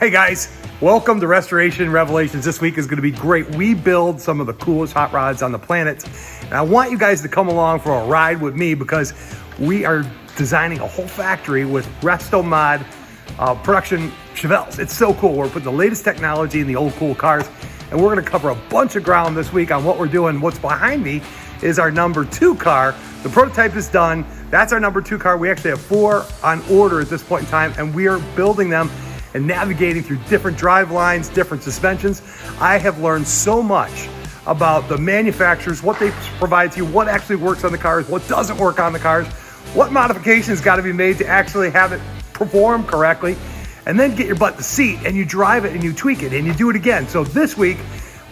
Hey guys, welcome to Restoration Revelations. This week is going to be great. We build some of the coolest hot rods on the planet. And I want you guys to come along for a ride with me because we are designing a whole factory with Resto Mod production Chevelles. It's so cool. We're putting the latest technology in the old cool cars, and we're going to cover a bunch of ground this week on what we're doing. What's behind me is our number 2 car. The prototype is done. That's our number 2 car. We actually have 4 on order at this point in time, and we are building them and navigating through different drive lines, different suspensions. I have learned so much about the manufacturers, what they provide to you, what actually works on the cars, what doesn't work on the cars, what modifications got to be made to actually have it perform correctly, and then get your butt in the seat and you drive it and you tweak it and you do it again. So this week,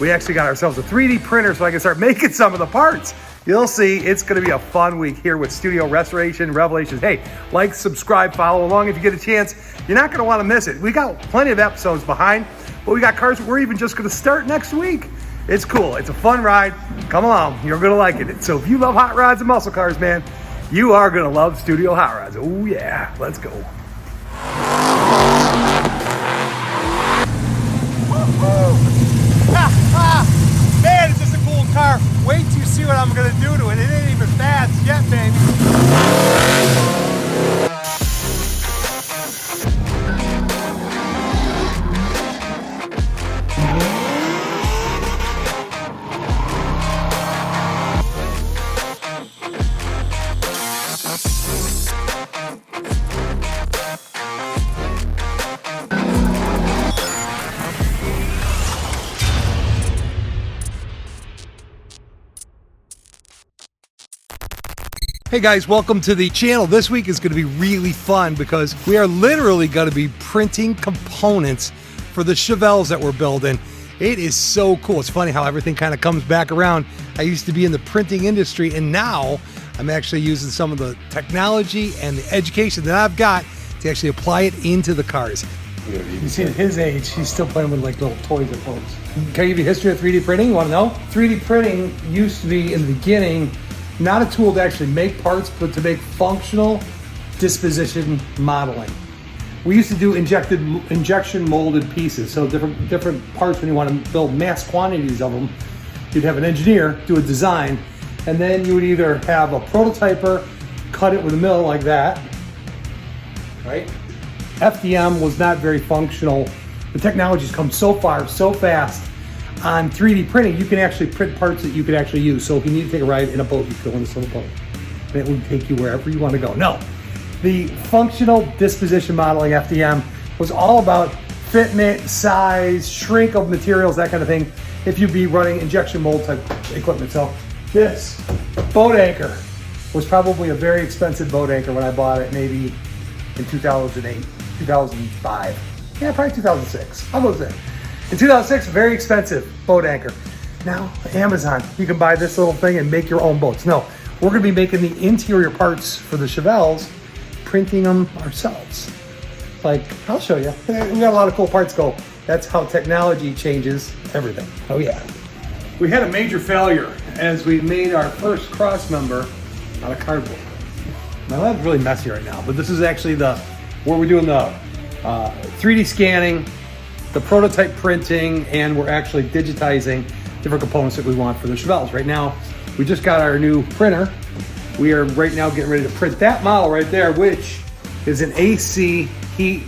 we actually got ourselves a 3D printer so I can start making some of the parts. You'll see, it's gonna be a fun week here with Studio Restoration Revelations. Hey, like, subscribe, follow along if you get a chance. You're not gonna wanna miss it. We got plenty of episodes behind, but we got cars we're even just gonna start next week. It's cool, it's a fun ride. Come along, you're gonna like it. So if you love hot rods and muscle cars, man, you are gonna love Studio Hot Rods. Oh yeah, let's go. Man, it's just a cool car. Wait till you see what I'm gonna do to it. It ain't even fast yet, baby. Hey guys, welcome to the channel. This week is going to be really fun because we are literally going to be printing components for the Chevelles that we're building. It is so cool. It's funny how everything kind of comes back around. I used to be in the printing industry, and now I'm actually using some of the technology and the education that I've got to actually apply it into the cars. You see, at his age, he's still playing with like little toys and boats. Can I give you a history of 3D printing? You want to know? 3D printing used to be, in the beginning, not a tool to actually make parts, but to make functional disposition modeling. We used to do injection molded pieces, so different parts. When you want to build mass quantities of them, you'd have an engineer do a design, and then you would either have a prototyper cut it with a mill like that, right? FDM was not very functional. The technology's come so far, so fast. On 3D printing, you can actually print parts that you can actually use. So if you need to take a ride in a boat, you can go in this little boat. And it will take you wherever you want to go. No, the functional disposition modeling, FDM, was all about fitment, size, shrink of materials, that kind of thing, if you'd be running injection mold type equipment. So this boat anchor was probably a very expensive boat anchor when I bought it, maybe in 2008, 2005. Yeah, probably 2006. How was it? In 2006, very expensive boat anchor. Now, Amazon, you can buy this little thing and make your own boats. No, we're gonna be making the interior parts for the Chevelles, printing them ourselves. Like, I'll show you. We got a lot of cool parts go. That's how technology changes everything. Oh yeah. We had a major failure as we made our first cross member out of cardboard. My lab's really messy right now, but this is actually where we're doing the 3D scanning, the prototype printing, and we're actually digitizing different components that we want for the Chevelles. Right now, we just got our new printer. We are right now getting ready to print that model right there, which is an AC heat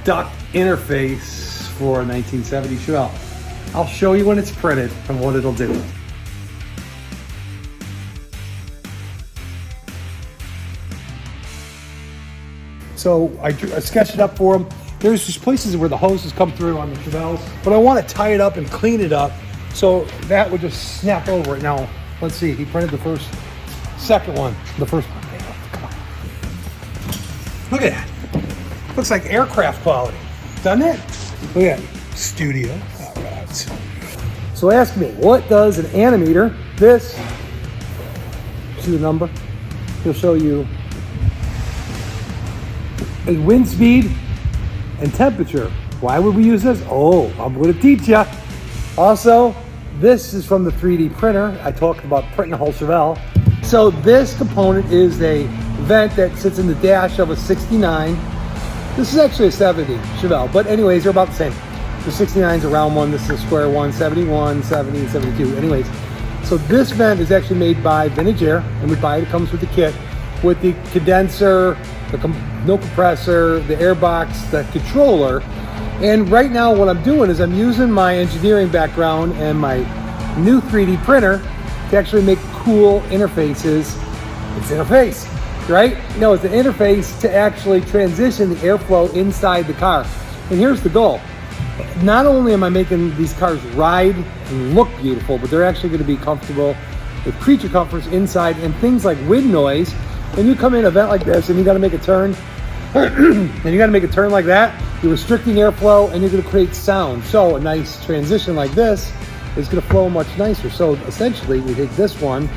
duct interface for a 1970 Chevelle. I'll show you when it's printed and what it'll do. So I sketched it up for them. There's just places where the hoses come through on the Chevelles, but I want to tie it up and clean it up so that would just snap over it. Now, let's see, he printed the first one. Come on. Look at that. Looks like aircraft quality, doesn't it? Look at that. Studio Hot Rods. So ask me, what does an animator, this, see the number? He'll show you a wind speed and temperature. Why would we use this? Oh, I'm going to teach you. Also, this is from the 3D printer. I talked about printing a whole Chevelle. So this component is a vent that sits in the dash of a 69. This is actually a 70 Chevelle, but anyways, they're about the same. The 69 is a round one, this is a square one, 71, 70, and 72. Anyways, so this vent is actually made by Vintage Air, and we buy it, it comes with the kit, with the condenser, no compressor, the air box, the controller. And right now what I'm doing is I'm using my engineering background and my new 3D printer to actually make cool interfaces. It's interface, right? No, it's an interface to actually transition the airflow inside the car. And here's the goal. Not only am I making these cars ride and look beautiful, but they're actually going to be comfortable with creature comforts inside and things like wind noise. When you come in an event like this and you got to make a turn, and you got to make a turn like that, you're restricting airflow and you're going to create sound. So a nice transition like this is going to flow much nicer. So essentially we take this one,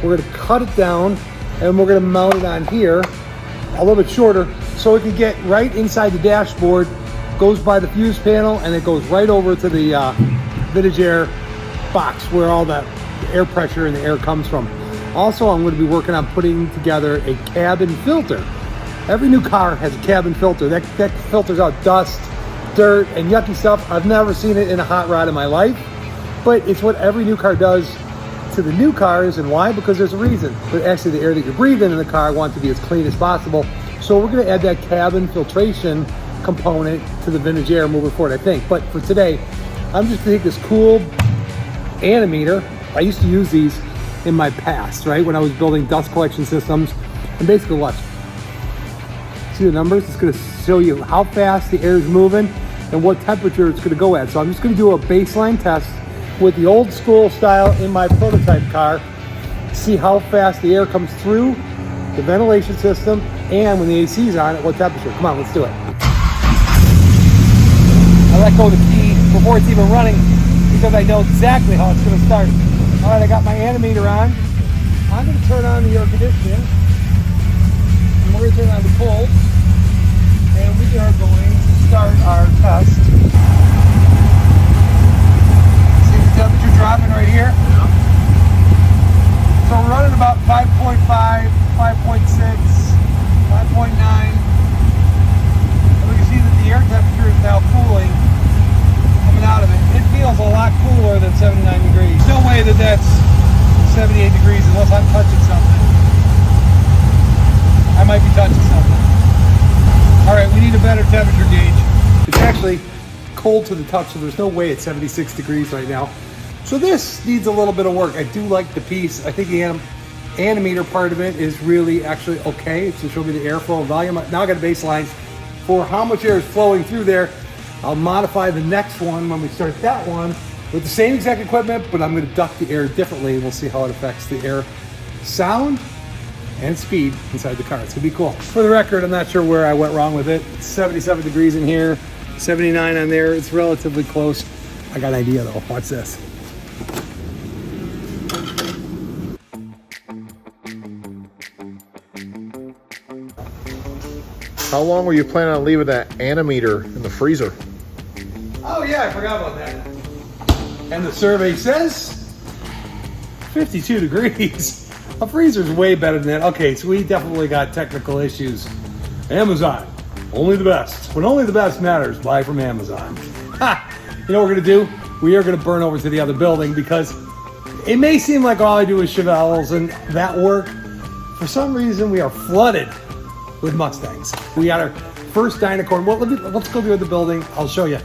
we're going to cut it down and we're going to mount it on here a little bit shorter so it can get right inside the dashboard, goes by the fuse panel, and it goes right over to the Vintage Air box where all the air pressure and the air comes from. Also, I'm going to be working on putting together a cabin filter. Every new car has a cabin filter. That filters out dust, dirt, and yucky stuff. I've never seen it in a hot rod in my life, but it's what every new car does to the new cars. And why? Because there's a reason. But actually the air that you're breathing in the car, I want to be as clean as possible. So we're going to add that cabin filtration component to the Vintage Air moving forward, I think. But for today, I'm just going to take this cool animator. I used to use these in my past, right? When I was building dust collection systems. And basically watch. See the numbers? It's going to show you how fast the air is moving and what temperature it's going to go at. So I'm just going to do a baseline test with the old school style in my prototype car. See how fast the air comes through the ventilation system, and when the AC is on, at what temperature. Come on, let's do it. I let go of the key before it's even running because I know exactly how it's going to start. All right, I got my animator on. I'm going to turn on the air conditioning. And we're going to turn on the cold. And we are going to start our test. See the temperature dropping right here? Yeah. So we're running about 5.5, 5.6, 5.9. And we can see that the air temperature is now cooling, coming out of it. It feels a lot cooler than 79 degrees. No way that that's 78 degrees unless I'm touching something. I might be touching something. All right, we need a better temperature gauge. It's actually cold to the touch, so there's no way it's 76 degrees right now. So this needs a little bit of work. I do like the piece. I think the animator part of it is really actually okay. It's to show me the airflow and volume. Now I got a baseline for how much air is flowing through there. I'll modify the next one when we start that one with the same exact equipment, but I'm going to duct the air differently, and we'll see how it affects the air sound and speed inside the car. It's going to be cool. For the record, I'm not sure where I went wrong with it. It's 77 degrees in here, 79 on there. It's relatively close. I got an idea though. Watch this. How long were you planning on leaving that animator in the freezer? Oh yeah, I forgot about that. And the survey says 52 degrees. A freezer's way better than that. Okay, so we definitely got technical issues. Amazon, only the best. When only the best matters, buy from Amazon. Ha! You know what we're gonna do? We are gonna burn over to the other building because it may seem like all I do is Chevelles and that work. For some reason, we are flooded with Mustangs. We got our first Dynacorn. Well, let's go to the other building. I'll show you.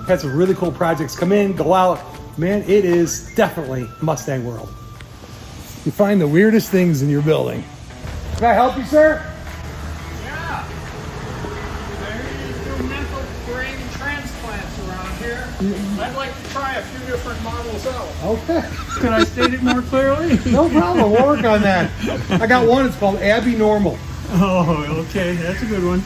Had some really cool projects come in, go out. Man, it is definitely Mustang World. You find the weirdest things in your building. Can I help you, sir? Yeah. They do mental brain transplants around here. I'd like to try a few different models out. Okay. Can I state it more clearly? No problem. We'll work on that. I got one. It's called Abby Normal. Oh, okay. That's a good one.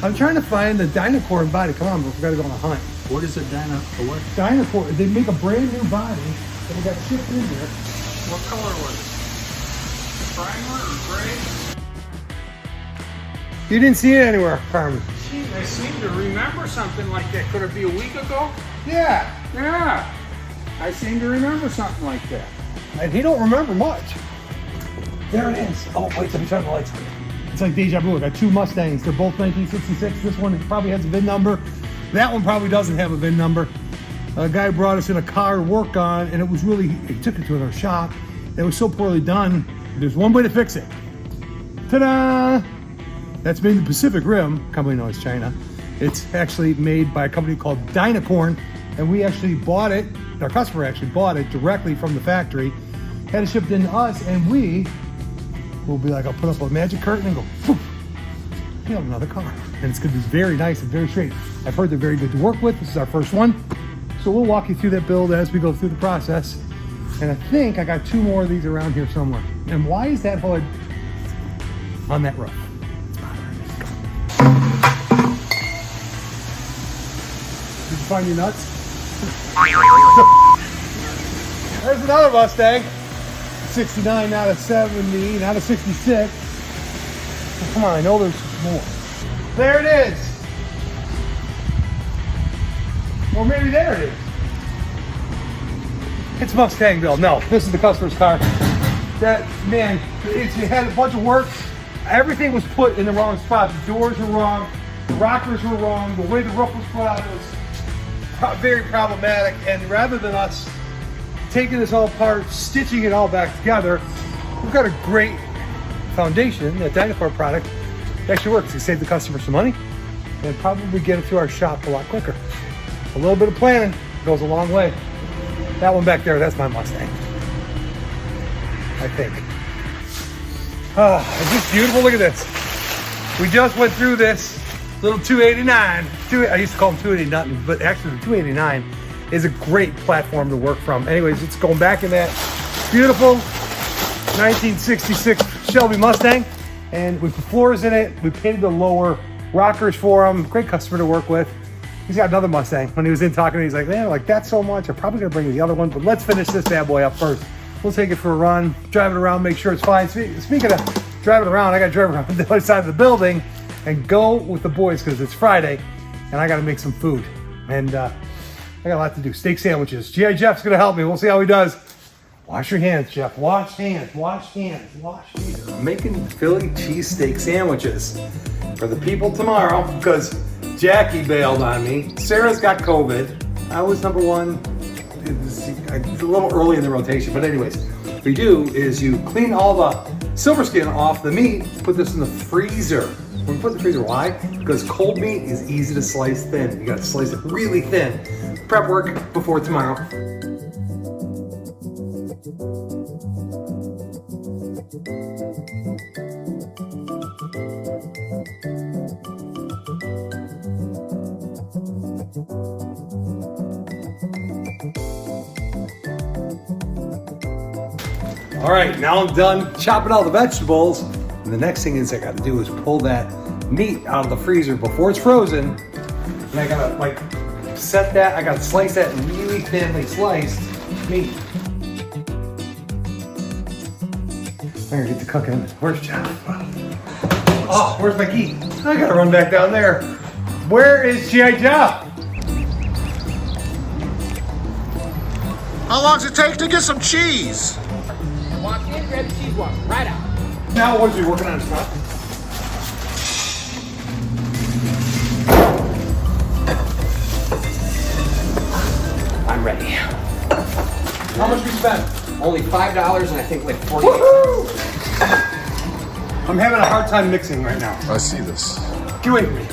I'm trying to find the Dynacorn body. Come on, we got to go on a hunt. What is a what? Dynacorn. They make a brand new body that we got shipped in here. What color was it? Primer or gray? You didn't see it anywhere, Carmen. Gee, I seem to remember something like that. Could it be a week ago? Yeah. Yeah. I seem to remember something like that. And he don't remember much. There it is. Oh, wait, let me turn the lights on. It's like deja vu. I got two Mustangs. They're both 1966. This one probably has a VIN number. That one probably doesn't have a VIN number. A guy brought us in a car to work on, and it was really, he took it to our shop. It was so poorly done. There's one way to fix it. Ta-da! That's made in the Pacific Rim, company known as China. It's actually made by a company called Dynacorn, and we actually bought it, our customer actually bought it directly from the factory, had it shipped in to us, and we will be like, I'll put up a magic curtain and go, poof, you have another car. And it's gonna be very nice and very straight. I've heard they're very good to work with. This is our first one. So we'll walk you through that build as we go through the process. And I think I got two more of these around here somewhere. And why is that hood on that roof? Did you find your nuts? There's another Mustang. 69, not a 70, not a 66. Oh, come on, I know there's more. There it is. Or maybe there it is. It's Mustangville. No, this is the customer's car. That, man, it had a bunch of work. Everything was put in the wrong spot. The doors were wrong. The rockers were wrong. The way the roof was put out was very problematic. And rather than us taking this all apart, stitching it all back together, we've got a great foundation, that Dynacorn product. It actually works. It saved the customer some money and probably get it to our shop a lot quicker. A little bit of planning goes a long way. That one back there, that's my Mustang, I think. Oh, it's just beautiful. Look at this. We just went through this little 289. I used to call them 280 nothing, but actually the 289 is a great platform to work from. Anyways, it's going back in that beautiful 1966 Shelby Mustang, and we put floors in it. We painted the lower rockers for him. Great customer to work with. He's got another Mustang. When he was in talking, he's like, man, like that's so much. I'm probably gonna bring the other one, but let's finish this bad boy up first. We'll take it for a run, drive it around, make sure it's fine. Speaking of driving around, I gotta drive around the other side of the building and go with the boys because it's Friday and I gotta make some food. And I got a lot to do. Steak sandwiches. G.I. Jeff's gonna help me. We'll see how he does. Wash your hands, Jeff. Wash hands, wash hands, wash hands. I'm making Philly cheesesteak sandwiches for the people tomorrow because Jackie bailed on me. Sarah's got COVID. I was number one. It's a little early in the rotation, but anyways, what you do is you clean all the silver skin off the meat, put this in the freezer. When we put it in the freezer, why? Because cold meat is easy to slice thin. You gotta slice it really thin. Prep work before tomorrow. All right, now I'm done chopping all the vegetables. And the next thing is I gotta do is pull that meat out of the freezer before it's frozen. And I gotta like set that, I gotta slice that really thinly sliced meat. I'm gonna get to cooking. Where's Jeff? Oh, where's my key? I gotta run back down there. Where is G.I. Jeff? How long does it take to get some cheese? Walk in, grab the cheese walk, right out. Now what's he working on his stuff? I'm ready. How much we spent? Only $5 and I think like 40. I'm having a hard time mixing right now. I see this. Get away from me.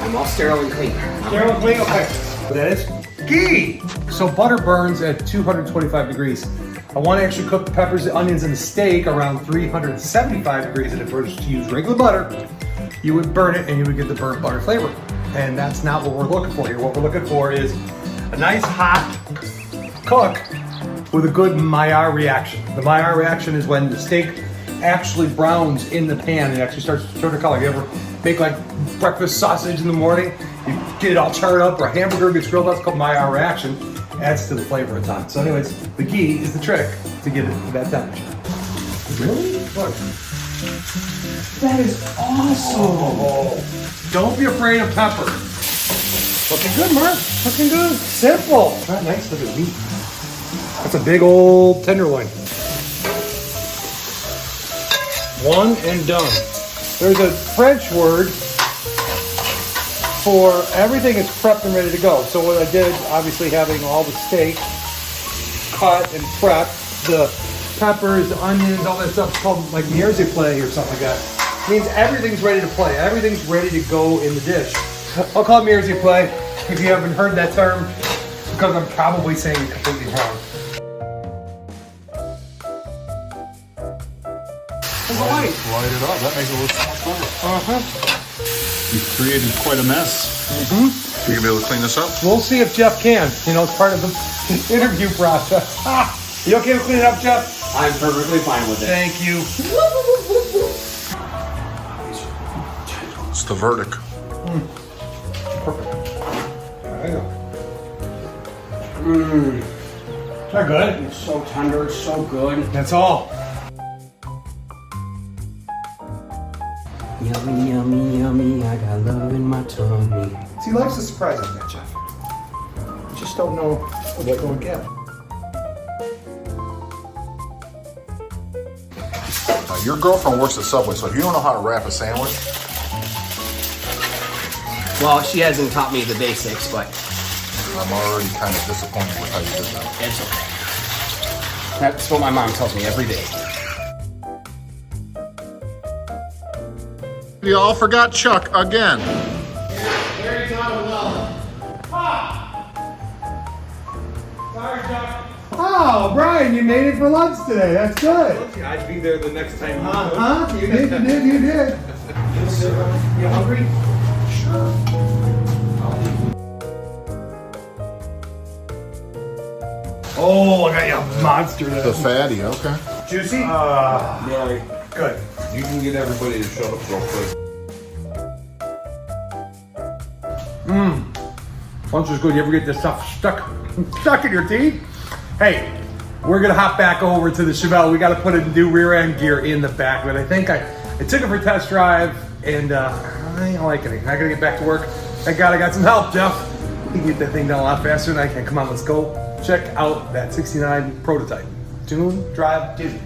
I'm all sterile and clean. Sterile and clean? Okay. That is key. So butter burns at 225 degrees. I want to actually cook the peppers, the onions, and the steak around 375 degrees. And if we were to use regular butter, you would burn it and you would get the burnt butter flavor. And that's not what we're looking for here. What we're looking for is a nice hot cook with a good Maillard reaction. The Maillard reaction is when the steak actually browns in the pan and it actually starts to turn the color. You ever make like breakfast sausage in the morning? You get it all charred up, or a hamburger gets grilled, that's called Maillard reaction. Adds to the flavor a ton. So anyways, the key is the trick to get it to that temperature. Really? Look. That is awesome. Oh, don't be afraid of pepper. Looking good, Mark. Looking good. Simple. Not nice looking meat. That's a big old tenderloin. One and done. There's a French word for everything is prepped and ready to go. So what I did, obviously having all the steak cut and prepped, the peppers, the onions, all that stuff, it's called like mise en place or something like that. It means everything's ready to play. Everything's ready to go in the dish. I'll call it mise en place if you haven't heard that term, because I'm probably saying it completely wrong. Light it up. That makes it look so much better. You've created quite a mess. You gonna be able to clean this up? We'll see if Jeff can. You know, it's part of the interview process. You okay with cleaning up, Jeff? I'm perfectly fine with it. Thank you. It's the verdict. Perfect. There you go. Is that good? It's so tender, it's so good. That's all. Yummy, yummy, yummy, I got love in my tummy. See, life's a surprise like that, Jeff. You just don't know what you're going to get. Now, your girlfriend works at Subway, so if you don't know how to wrap a sandwich, Well, she hasn't taught me the basics, but I'm already kind of disappointed with how you did that. it's okay. That's what my mom tells me every day. You all forgot Chuck again. Sorry, Jeff. Oh, Brian, you made it for lunch today. That's good. I'd be there the next time you Uh-huh. You did. You hungry? Sure. Oh, I got you a monster The there. fatty, okay. Juicy? Mary, Good. you can get everybody to shut up real quick. Lunch is good. You ever get this stuff stuck in your teeth? Hey, we're gonna hop back over to the Chevelle. We got to put a new rear end gear in the back, but I think I took it for a test drive and I ain't liking it. I gotta get back to work. Thank God I got some help, Jeff. We can get that thing done a lot faster than I can. Come on, let's go check out that 69 prototype. Tune, drive, Disney.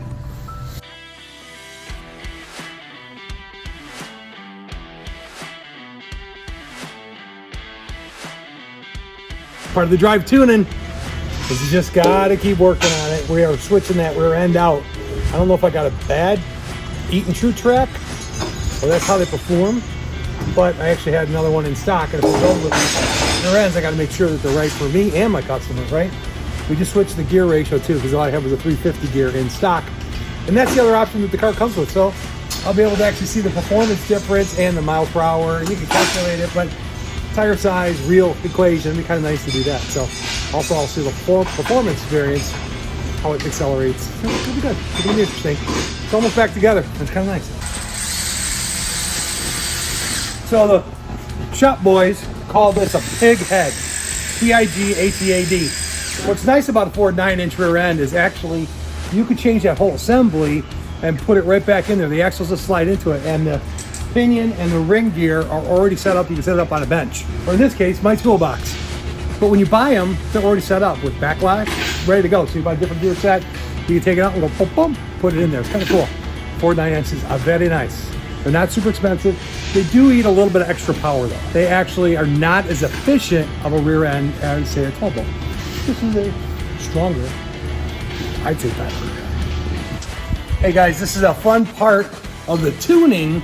Part of the drive tuning is you just gotta keep working on it. We are switching that rear end out. I don't know if I got a bad Eaton True track or that's how they perform, but I actually had another one in stock, and if we go with rear ends, I gotta make sure that they're right for me and my customers, right? We just switched the gear ratio too, because all I have was a 350 gear in stock, and that's the other option that the car comes with. So I'll be able to actually see the performance difference and the miles per hour. You can calculate it, but tire size, real equation, it'd be kind of nice to do that. So also I'll see the performance variance, how it accelerates. It'll be good. It'll be interesting. It's almost back together. It's kind of nice. So the shop boys call this a pig head. P-I-G-H-E-A-D. What's nice about a Ford 9-inch rear end is actually you could change that whole assembly and put it right back in there. The axles will slide into it, and the pinion and the ring gear are already set up. You can set it up on a bench, or in this case, my toolbox. But when you buy them, they're already set up with backlash, ready to go. So you buy a different gear set, you can take it out and go boom, boom, put it in there. It's kind of cool. Ford 9 inches are very nice. They're not super expensive. They do eat a little bit of extra power though. They actually are not as efficient of a rear end as say a 12 bolt. This is a stronger, I'd say, better. Hey guys, this is a fun part of the tuning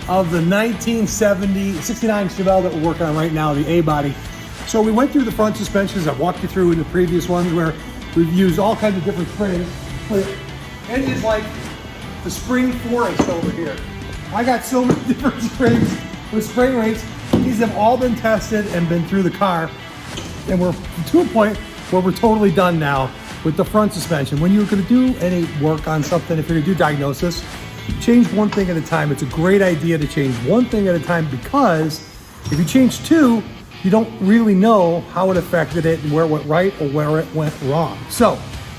of the 1969 Chevelle that we're working on right now, the A-body. So we went through the front suspensions. I've walked you through in the previous ones where we've used all kinds of different springs. But it is like the spring forest over here. I got so many different springs with spring rates. These have all been tested and been through the car. And we're to a point where we're totally done now with the front suspension. When you're gonna do any work on something, if you're gonna do diagnosis, change one thing at a time. It's a great idea to change one thing at a time, because if you change two, you don't really know how it affected it and where it went right or where it went wrong. So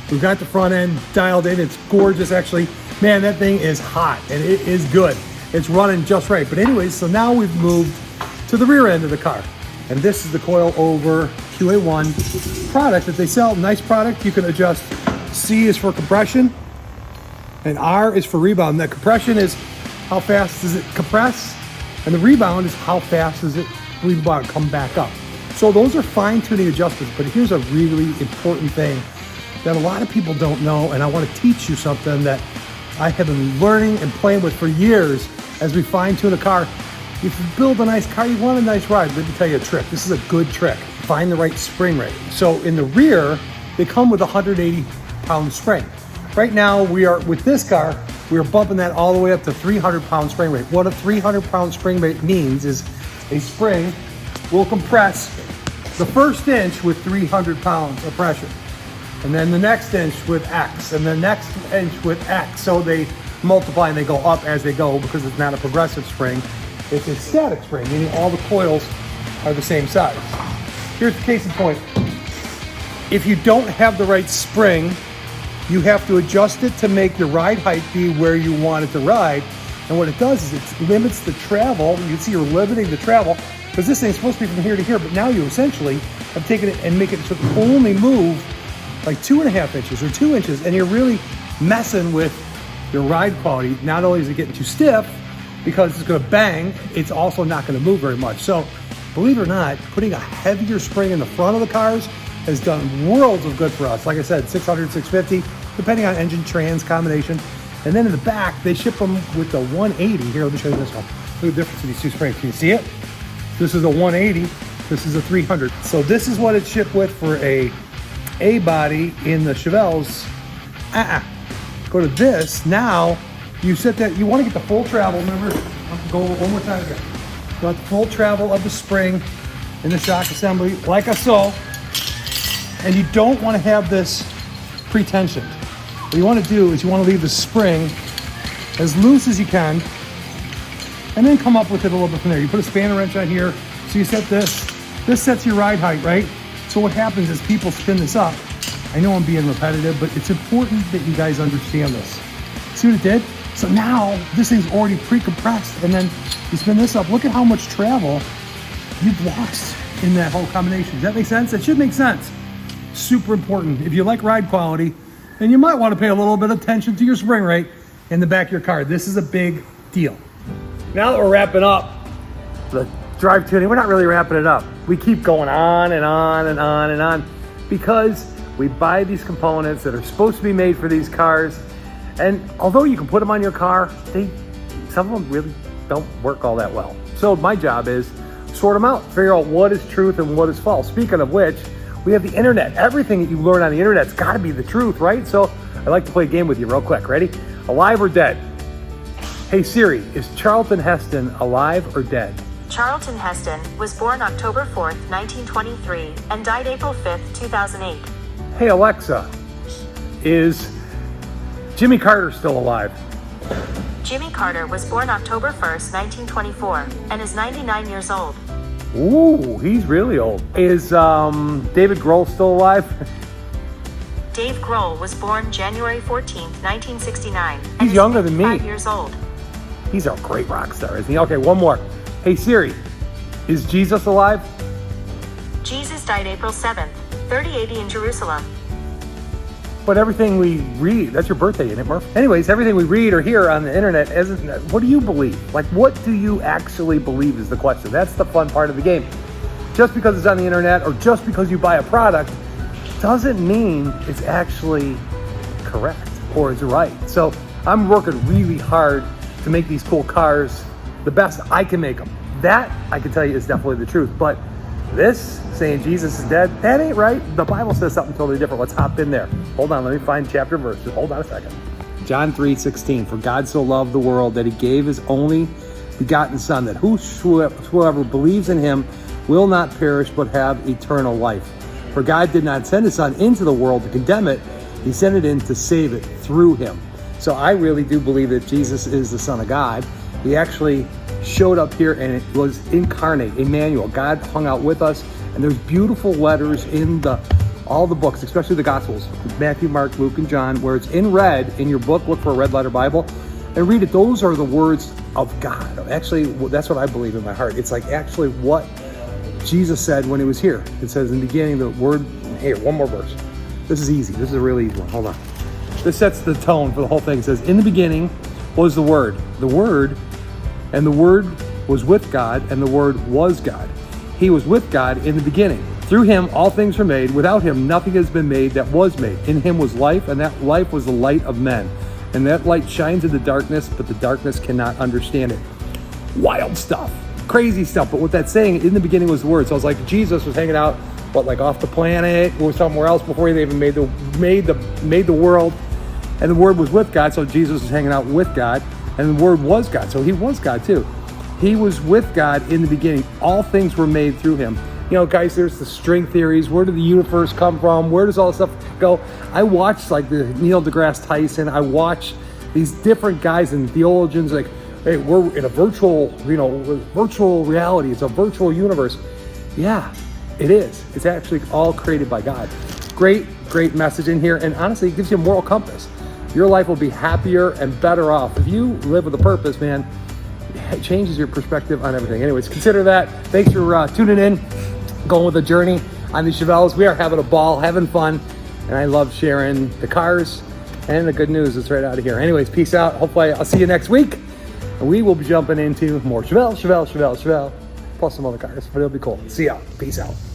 we've got the front end dialed in. It's gorgeous, actually. Man, that thing is hot and it is good. It's running just right. But anyways, so now we've moved to the rear end of the car. And this is the coil over QA1 product that they sell. Nice product. You can adjust. C is for compression. And R is for rebound. That compression is how fast does it compress, and the rebound is how fast does it rebound, come back up. So those are fine-tuning adjustments, but here's a really important thing that a lot of people don't know, and I want to teach you something that I have been learning and playing with for years as we fine-tune a car. If you build a nice car, you want a nice ride. Let me tell you a trick. This is a good trick. Find the right spring rate. So in the rear, they come with a 180-pound spring. Right now, we are, with this car, we are bumping that all the way up to 300-pound spring rate. What a 300-pound spring rate means is a spring will compress the first inch with 300 pounds of pressure, and then the next inch with X, and the next inch with X. So they multiply and they go up as they go because it's not a progressive spring. It's a static spring, meaning all the coils are the same size. Here's the case in point. If you don't have the right spring, you have to adjust it to make your ride height be where you want it to ride. And what it does is it limits the travel. You can see you're limiting the travel because this thing's supposed to be from here to here, but now you essentially have taken it and make it so it can only move like 2.5 inches or 2 inches, and you're really messing with your ride quality. Not only is it getting too stiff because it's gonna bang, it's also not gonna move very much. So believe it or not, putting a heavier spring in the front of the cars has done worlds of good for us. Like I said, 600, 650, depending on engine trans combination. And then in the back, they ship them with the 180. Here, let me show you this one. Look at the difference in these two springs. Can you see it? This is a 180, this is a 300. So this is what it's shipped with for a body in the Chevelles. Go to this, now you set that, you wanna get the full travel, remember? I'll go over one more time again. You want the full travel of the spring in the shock assembly, like so. And you don't want to have this pre-tensioned. What you want to do is you want to leave the spring as loose as you can, and then come up with it a little bit from there. You put a spanner wrench on here, so you set this. This sets your ride height, right? So what happens is people spin this up. I know I'm being repetitive, but it's important that you guys understand this. See what it did? So now this thing's already pre-compressed, and then you spin this up. Look at how much travel you've lost in that whole combination. Does that make sense? It should make sense. Super important. If you like ride quality, then you might want to pay a little bit of attention to your spring rate in the back of your car. This is a big deal. Now that we're wrapping up the drive tuning, we're not really wrapping it up. We keep going on and on and on and on because we buy these components that are supposed to be made for these cars. And although you can put them on your car, some of them really don't work all that well. So my job is sort them out, figure out what is truth and what is false. Speaking of which, we have the internet. Everything that you learn on the internet's gotta be the truth, right? So I'd like to play a game with you real quick. Ready? Alive or dead? Hey Siri, is Charlton Heston alive or dead? Charlton Heston was born October 4th, 1923 and died April 5th, 2008. Hey Alexa, is Jimmy Carter still alive? Jimmy Carter was born October 1st, 1924 and is 99 years old. Ooh, he's really old. Is David Grohl still alive? Dave Grohl was born January 14th, 1969 and He's is younger than me. 5 years old. He's a great rock star, isn't he? Okay, one more. Hey Siri, is Jesus alive? Jesus died April 7th, 3080 in Jerusalem. But everything we read, that's your birthday, isn't it, Murph? Anyways, everything we read or hear on the internet isn't, what do you believe? Like, what do you actually believe is the question. That's the fun part of the game. Just because it's on the internet or just because you buy a product doesn't mean it's actually correct or it's right. So I'm working really hard to make these cool cars the best I can make them. That, I can tell you, is definitely the truth. But this, saying Jesus is dead, that ain't right. The Bible says something totally different. Let's hop in there. Hold on, let me find chapter verse. Just hold on a second. John 3:16, for God so loved the world that he gave his only begotten son, that whosoever believes in him will not perish but have eternal life. For God did not send his son into the world to condemn it, he sent it in to save it through him. So I really do believe that Jesus is the Son of God. He actually showed up here and it was incarnate, Emmanuel. God hung out with us, and there's beautiful letters in all the books, especially the Gospels, Matthew, Mark, Luke, and John, where it's in red in your book. Look for a red letter Bible and read it. Those are the words of God. Actually, that's what I believe in my heart. It's like actually what Jesus said when he was here. It says in the beginning, the word, here, one more verse. This is easy. This is a really easy one. Hold on. this sets the tone for the whole thing. It says, in the beginning was the Word, and the Word was with God, and the Word was God. He was with God in the beginning. Through him all things were made. Without him nothing has been made that was made. In him was life, and that life was the light of men. And that light shines in the darkness, but the darkness cannot understand it. Wild stuff, crazy stuff. But what that's saying, in the beginning was the Word. So I was like, Jesus was hanging out, like off the planet or somewhere else before he even made the world. And the Word was with God, so Jesus was hanging out with God. And the Word was God, so he was God too. He was with God in the beginning. All things were made through him. You know, guys, there's the string theories. Where did the universe come from? Where does all this stuff go? I watch like the Neil deGrasse Tyson. I watch these different guys and theologians like, hey, we're in a virtual reality. It's a virtual universe. Yeah, it is. It's actually all created by God. Great message in here. And honestly, it gives you a moral compass. Your life will be happier and better off. If you live with a purpose, man, it changes your perspective on everything. Anyways, consider that. Thanks for tuning in, going with a journey on these Chevelles. We are having a ball, having fun, and I love sharing the cars and the good news that's right out of here. Anyways, peace out. Hopefully I'll see you next week, and we will be jumping into more Chevelle, plus some other cars, but it'll be cool. See ya. Peace out.